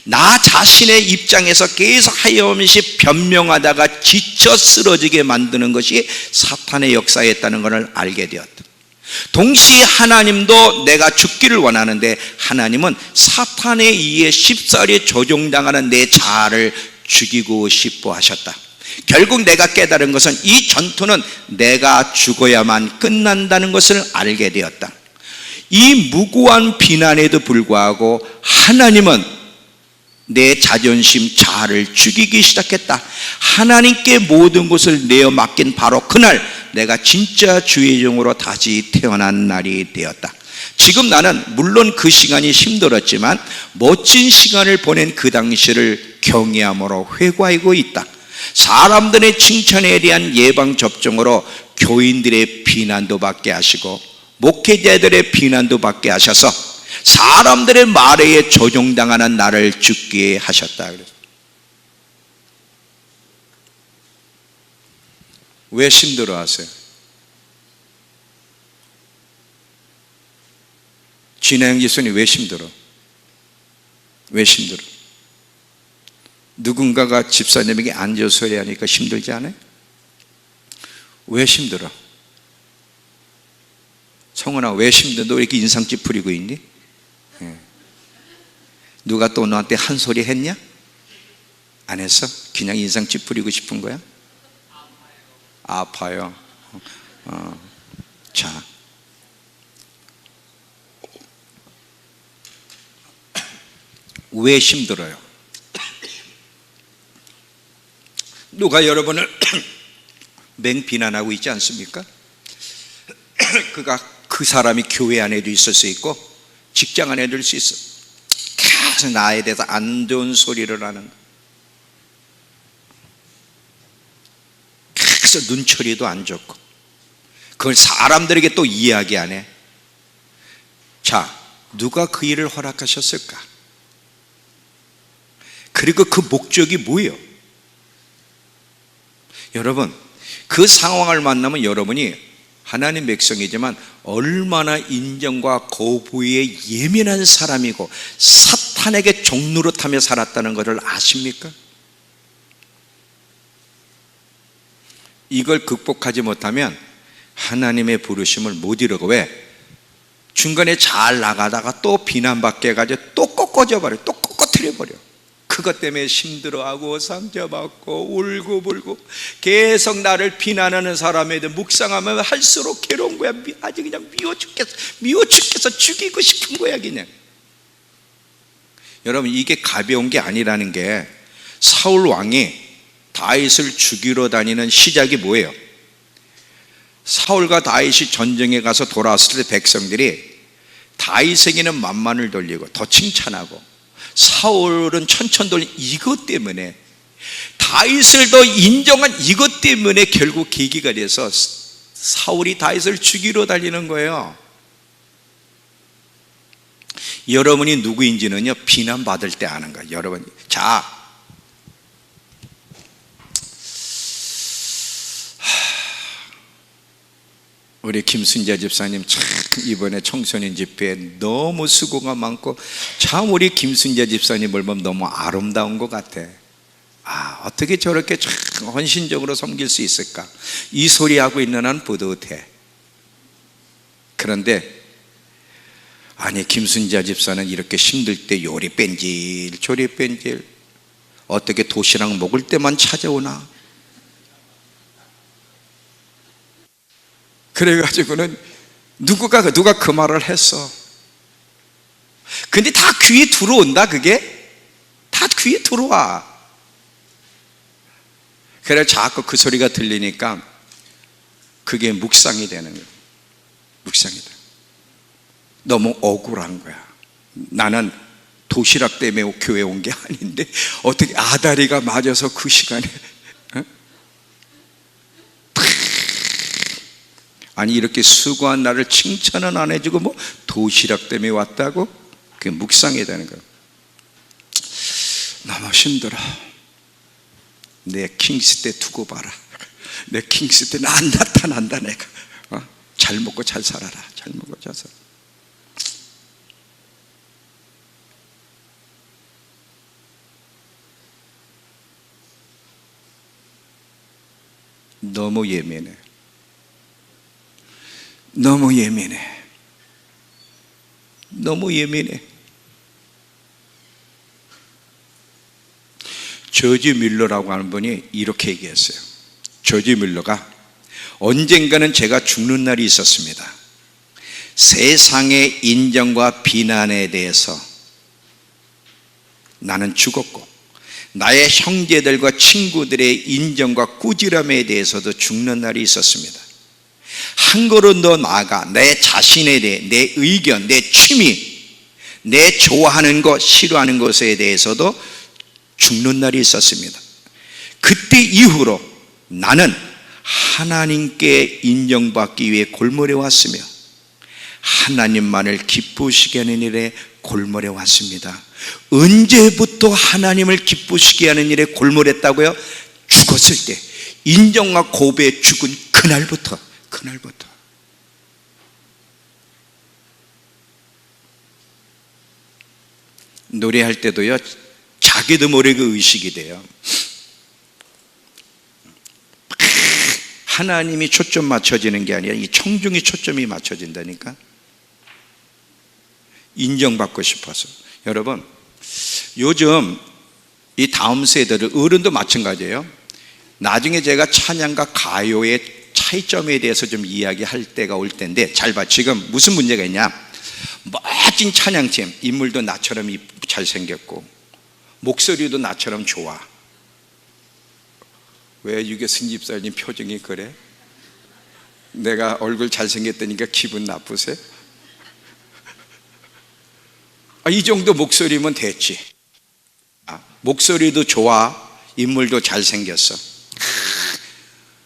A: 나 자신의 입장에서 계속 하염없이 변명하다가 지쳐 쓰러지게 만드는 것이 사탄의 역사였다는 것을 알게 되었다. 동시에 하나님도 내가 죽기를 원하는데 하나님은 사탄에 의해 쉽사리 조종당하는 내 자아를 죽이고 싶어 하셨다. 결국 내가 깨달은 것은 이 전투는 내가 죽어야만 끝난다는 것을 알게 되었다. 이 무고한 비난에도 불구하고 하나님은 내 자존심, 자아를 죽이기 시작했다. 하나님께 모든 것을 내어 맡긴 바로 그날 내가 진짜 주의 종으로 다시 태어난 날이 되었다. 지금 나는 물론 그 시간이 힘들었지만 멋진 시간을 보낸 그 당시를 경외함으로 회고하고 있다. 사람들의 칭찬에 대한 예방접종으로 교인들의 비난도 받게 하시고 목회자들의 비난도 받게 하셔서 사람들의 말에 조종당하는 나를 죽게 하셨다. 왜 힘들어하세요? 진행 지순이 왜 힘들어? 왜 힘들어? 누군가가 집사님에게 앉아서 소리하니까 힘들지 않아요? 왜 힘들어? 성훈아, 왜 힘들어? 너 왜 이렇게 인상 찌푸리고 있니? 누가 또 너한테 한 소리 했냐? 안 했어? 그냥 인상 찌푸리고 싶은 거야? 아파요. 자, 왜 힘들어요? 누가 여러분을 맹비난하고 있지 않습니까? 그 사람이 교회 안에도 있을 수 있고 직장 안에도 있을 수 있어. 계속 나에 대해서 안 좋은 소리를 하는, 계속 눈초리도 안 좋고 그걸 사람들에게 또 이야기 안 해. 자, 누가 그 일을 허락하셨을까? 그리고 그 목적이 뭐예요? 여러분, 그 상황을 만나면 여러분이 하나님 백성이지만 얼마나 인정과 거부에 예민한 사람이고 사탄에게 종노릇하며 살았다는 것을 아십니까? 이걸 극복하지 못하면 하나님의 부르심을 못 이루고, 왜? 중간에 잘 나가다가 또 비난받게 해가지고 또 꺾어져 버려, 또 꺾어뜨려 버려. 그것 때문에 힘들어하고 상처받고 울고 불고 계속 나를 비난하는 사람에 대해 묵상하면 할수록 괴로운 거야. 아주 그냥 미워 죽겠어. 죽이고 싶은 거야 그냥. 여러분, 이게 가벼운 게 아니라는 게, 사울 왕이 다윗을 죽이러 다니는 시작이 뭐예요? 사울과 다윗이 전쟁에 가서 돌아왔을 때 백성들이 다윗에게는 만만을 돌리고 더 칭찬하고, 사울은 천천 돌린 이것 때문에, 다윗을 더 인정한 이것 때문에 결국 계기가 돼서 사울이 다윗을 죽이러 달리는 거예요. 여러분이 누구인지는요, 비난받을 때 아는 거예요. 여러분, 자, 우리 김순자 집사님 참 이번에 청소년 집회에 너무 수고가 많고, 참 우리 김순자 집사님을 보면 너무 아름다운 것 같아. 어떻게 저렇게 참 헌신적으로 섬길 수 있을까? 이 소리하고 있는 한 뿌듯해. 그런데 아니, 김순자 집사는 이렇게 힘들 때 요리 뺀질 조리 뺀질, 어떻게 도시락 먹을 때만 찾아오나? 그래가지고는 누가 그 말을 했어. 근데 다 귀에 들어온다. 그게 다 귀에 들어와. 그래 자꾸 그 소리가 들리니까 그게 묵상이 되는 거야. 묵상이 돼. 너무 억울한 거야. 나는 도시락 때문에 교회 온 게 아닌데 어떻게 아다리가 맞아서 그 시간에, 아니 이렇게 수고한 나를 칭찬은 안 해주고 뭐 도시락 때문에 왔다고? 그게 묵상이 되는 거야. 너무 힘들어. 내 킹스 때 두고 봐라. 내 킹스 때는 안 나타난다 내가. 잘 먹고 잘 살아라. 잘 먹고 잘 살아. 너무 예민해. 너무 예민해. 너무 예민해. 조지 밀러라고 하는 분이 이렇게 얘기했어요. 조지 밀러가 언젠가는 제가 죽는 날이 있었습니다. 세상의 인정과 비난에 대해서 나는 죽었고, 나의 형제들과 친구들의 인정과 꾸지람에 대해서도 죽는 날이 있었습니다. 한 걸음 더 나아가 내 자신에 대해, 내 의견, 내 취미, 내 좋아하는 것, 싫어하는 것에 대해서도 죽는 날이 있었습니다. 그때 이후로 나는 하나님께 인정받기 위해 골몰해 왔으며 하나님만을 기쁘시게 하는 일에 골몰해 왔습니다. 언제부터 하나님을 기쁘시게 하는 일에 골몰했다고요? 죽었을 때, 인정과 고백에 죽은 그날부터. 노래할 때도요, 자기도 모르게 의식이 돼요. 하나님이 초점 맞춰지는 게 아니라 이 청중이 초점이 맞춰진다니까. 인정받고 싶어서. 여러분, 요즘 이 다음 세대들, 어른도 마찬가지예요. 나중에 제가 찬양과 가요의 차이점에 대해서 좀 이야기할 때가 올 텐데, 잘 봐. 지금 무슨 문제가 있냐? 멋진 찬양팀, 인물도 나처럼 잘생겼고 목소리도 나처럼 좋아. 왜 유교승 집사님 표정이 그래? 내가 얼굴 잘생겼다니까 기분 나쁘세요? 이 정도 목소리면 됐지. 목소리도 좋아, 인물도 잘생겼어,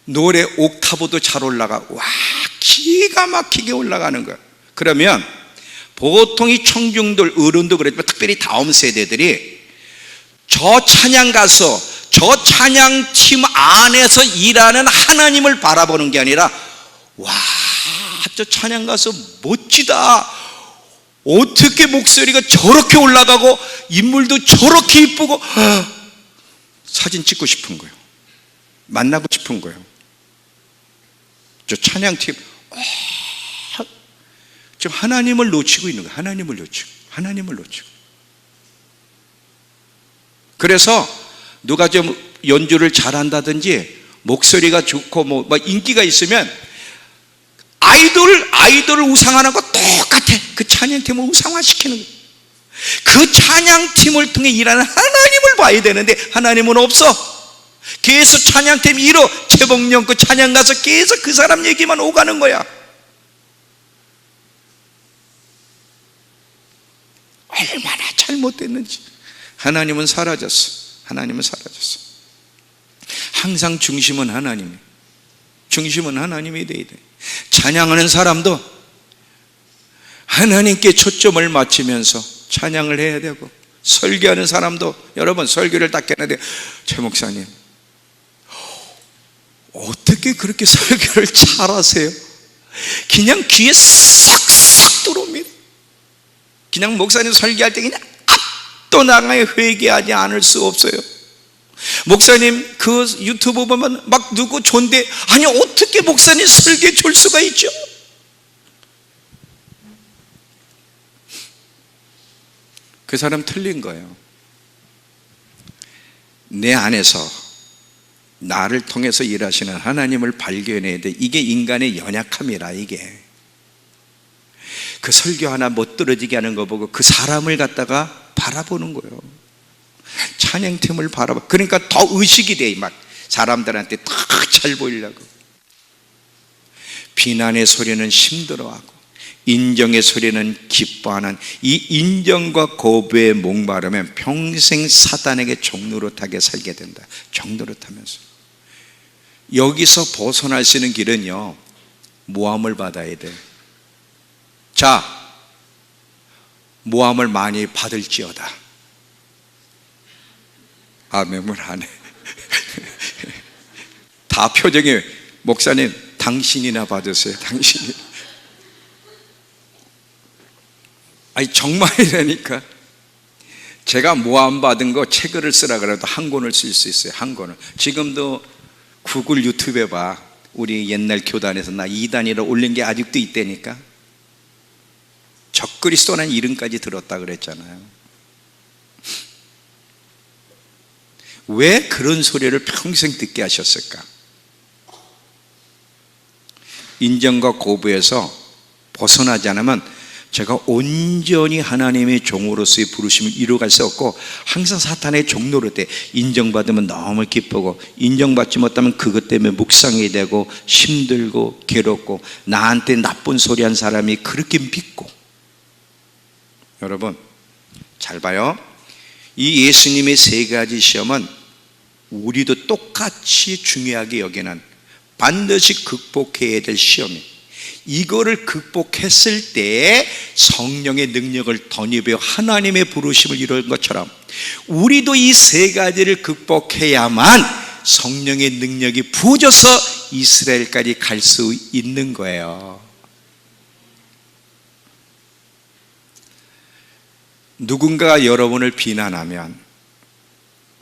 A: 노래 옥타브도 잘 올라가. 와, 기가 막히게 올라가는 거야. 그러면 보통 이 청중들, 어른도 그랬지만 특별히 다음 세대들이 저 찬양 가서 저 찬양팀 안에서 일하는 하나님을 바라보는 게 아니라, 와, 저 찬양 가서 멋지다, 어떻게 목소리가 저렇게 올라가고 인물도 저렇게 이쁘고, 사진 찍고 싶은 거예요. 만나고 싶은 거예요. 저 찬양팀, 지금 하나님을 놓치고 있는 거예요. 하나님을 놓치고. 그래서 누가 좀 연주를 잘한다든지 목소리가 좋고 뭐 인기가 있으면 아이돌을 우상하는 거 똑같아. 그 찬양팀을 우상화시키는 거예요. 그 찬양팀을 통해 일하는 하나님을 봐야 되는데 하나님은 없어. 계속 찬양팀 1호 최복령 그 찬양 가서 계속 그 사람 얘기만 오가는 거야. 얼마나 잘못됐는지. 하나님은 사라졌어. 항상 중심은 하나님이 돼야 돼. 찬양하는 사람도 하나님께 초점을 맞추면서 찬양을 해야 되고, 설교하는 사람도, 여러분 설교를 딱 했는데, 최 목사님 어떻게 그렇게 설교를 잘하세요? 그냥 귀에 싹싹 들어옵니다. 그냥 목사님 설교할 때 그냥 압도당하여 회개하지 않을 수 없어요. 목사님 그 유튜브 보면 막 누구 존대, 아니 어떻게 목사님 설교해 줄 수가 있죠? 그 사람 틀린 거예요. 내 안에서 나를 통해서 일하시는 하나님을 발견해야 돼. 이게 인간의 연약함이라. 이게 그 설교 하나 못 들어지게 하는 거 보고 그 사람을 갖다가 바라보는 거예요. 찬양팀을 바라봐. 그러니까 더 의식이 돼. 막 사람들한테 다 잘 보이려고. 비난의 소리는 힘들어하고 인정의 소리는 기뻐하는 이 인정과 거부에 목마르면 평생 사단에게 종노릇하게 살게 된다. 종노릇하면서. 여기서 벗어날 수 있는 길은요, 모함을 받아야 돼. 자, 모함을 많이 받을지어다. 아멘을 안 해. 다 표정이, 목사님 당신이나 받으세요. 당신이. 아니 정말이라니까. 제가 모함 받은 거 책을 쓰라 그래도 한 권을 쓸 수 있어요. 한 권을. 지금도 구글 유튜브에 봐. 우리 옛날 교단에서 나 2단이라 올린 게 아직도 있다니까. 적그리스도라는 이름까지 들었다 그랬잖아요. 왜 그런 소리를 평생 듣게 하셨을까? 인정과 거부에서 벗어나지 않으면 제가 온전히 하나님의 종으로서의 부르심을 이루어갈 수 없고, 항상 사탄의 종로로 돼. 인정받으면 너무 기쁘고, 인정받지 못하면 그것 때문에 묵상이 되고 힘들고 괴롭고, 나한테 나쁜 소리 한 사람이 그렇게 믿고. 여러분 잘 봐요. 이 예수님의 세 가지 시험은 우리도 똑같이 중요하게 여기는, 반드시 극복해야 될 시험이, 이거를 극복했을 때 성령의 능력을 덧입어 하나님의 부르심을 이룬 것처럼 우리도 이 세 가지를 극복해야만 성령의 능력이 부어져서 이스라엘까지 갈 수 있는 거예요. 누군가가 여러분을 비난하면,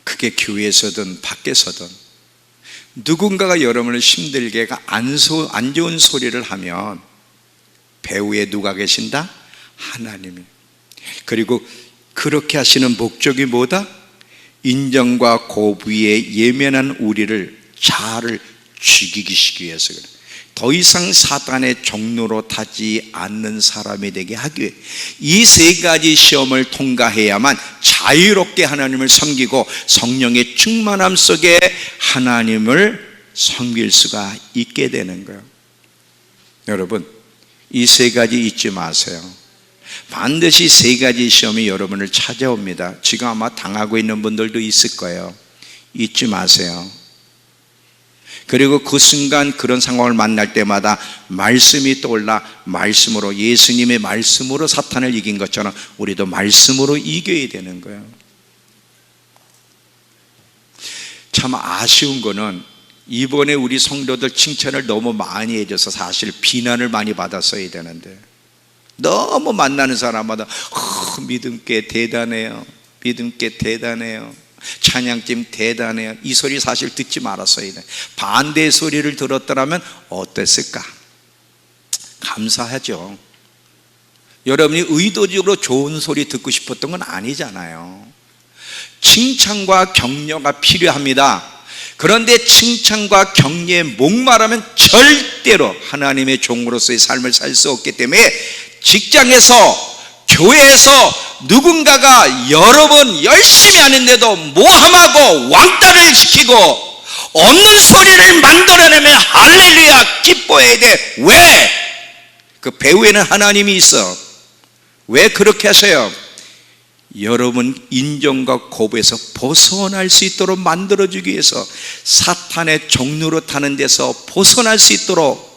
A: 그게 교회에서든 밖에서든, 누군가가 여러분을 힘들게 안 좋은 소리를 하면 배후에 누가 계신다? 하나님이. 그리고 그렇게 하시는 목적이 뭐다? 인정과 거부에 예민한 우리를 자아를 죽이기 위해서 그래. 더 이상 사단의 종로로 타지 않는 사람이 되게 하기 위해 이 세 가지 시험을 통과해야만 자유롭게 하나님을 섬기고 성령의 충만함 속에 하나님을 섬길 수가 있게 되는 거예요. 여러분 이 세 가지 잊지 마세요. 반드시 세 가지 시험이 여러분을 찾아옵니다. 지금 아마 당하고 있는 분들도 있을 거예요. 잊지 마세요. 그리고 그 순간 그런 상황을 만날 때마다 말씀이 떠올라 말씀으로, 예수님의 말씀으로 사탄을 이긴 것처럼 우리도 말씀으로 이겨야 되는 거예요. 참 아쉬운 거는 이번에 우리 성도들 칭찬을 너무 많이 해줘서 사실 비난을 많이 받았어야 되는데, 너무 만나는 사람마다 믿음께 대단해요, 믿음께 대단해요, 찬양팀 대단해요, 이 소리 사실 듣지 말았어야 돼. 반대의 소리를 들었더라면 어땠을까? 감사하죠. 여러분이 의도적으로 좋은 소리 듣고 싶었던 건 아니잖아요. 칭찬과 격려가 필요합니다. 그런데 칭찬과 격려에 목마르면 절대로 하나님의 종으로서의 삶을 살 수 없기 때문에 직장에서, 교회에서 누군가가 여러 번 열심히 하는데도 모함하고 왕따를 시키고 없는 소리를 만들어내면 할렐루야 기뻐해야 돼. 왜? 그 배후에는 하나님이 있어. 왜 그렇게 하세요? 여러분 인정과 고부에서 벗어날 수 있도록 만들어주기 위해서, 사탄의 종로로 타는 데서 벗어날 수 있도록.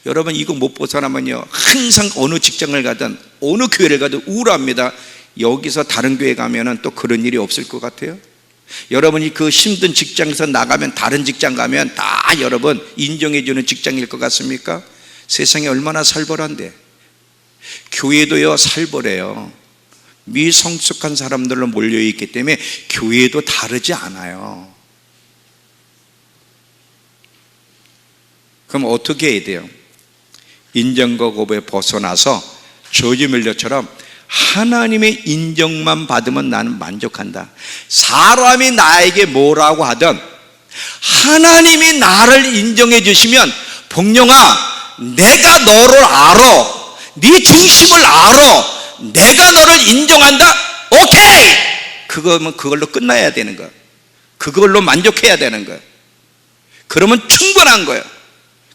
A: 여러분 이거 못 벗어나면요 항상 어느 직장을 가든 어느 교회를 가든 우울합니다. 여기서 다른 교회 가면은 또 그런 일이 없을 것 같아요? 여러분이 그 힘든 직장에서 나가면 다른 직장 가면 다 여러분 인정해주는 직장일 것 같습니까? 세상이 얼마나 살벌한데. 교회도요 살벌해요. 미성숙한 사람들로 몰려있기 때문에 교회도 다르지 않아요. 그럼 어떻게 해야 돼요? 인정과 고부에 벗어나서 조지 밀러처럼 하나님의 인정만 받으면 나는 만족한다. 사람이 나에게 뭐라고 하든 하나님이 나를 인정해 주시면, 복령아 내가 너를 알아, 네 중심을 알아, 내가 너를 인정한다. 오케이! 그거면 그걸로 끝나야 되는 거야. 그걸로 만족해야 되는 거야. 그러면 충분한 거야.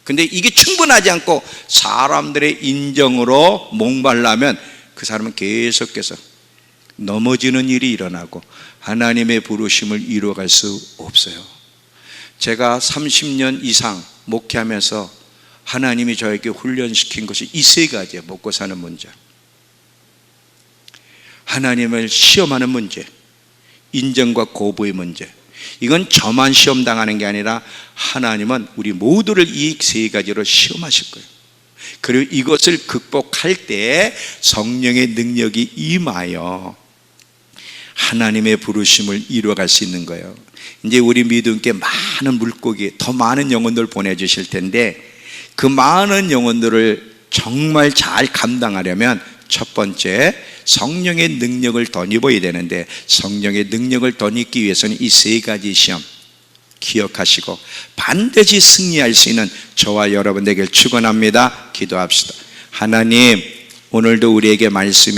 A: 근데 이게 충분하지 않고 사람들의 인정으로 목말라면 그 사람은 계속해서 넘어지는 일이 일어나고 하나님의 부르심을 이루어갈 수 없어요. 제가 30년 이상 목회하면서 하나님이 저에게 훈련시킨 것이 이 세 가지예요. 먹고 사는 문제, 하나님을 시험하는 문제, 인정과 고부의 문제. 이건 저만 시험당하는 게 아니라 하나님은 우리 모두를 이 세 가지로 시험하실 거예요. 그리고 이것을 극복할 때 성령의 능력이 임하여 하나님의 부르심을 이루어갈 수 있는 거예요. 이제 우리 믿음께 많은 물고기, 더 많은 영혼들을 보내주실 텐데, 그 많은 영혼들을 정말 잘 감당하려면 첫 번째 성령의 능력을 덧입어야 되는데, 성령의 능력을 덧입기 위해서는 이 세 가지 시험 기억하시고 반드시 승리할 수 있는 저와 여러분 되길 축원합니다. 기도합시다. 하나님, 오늘도 우리에게 말씀해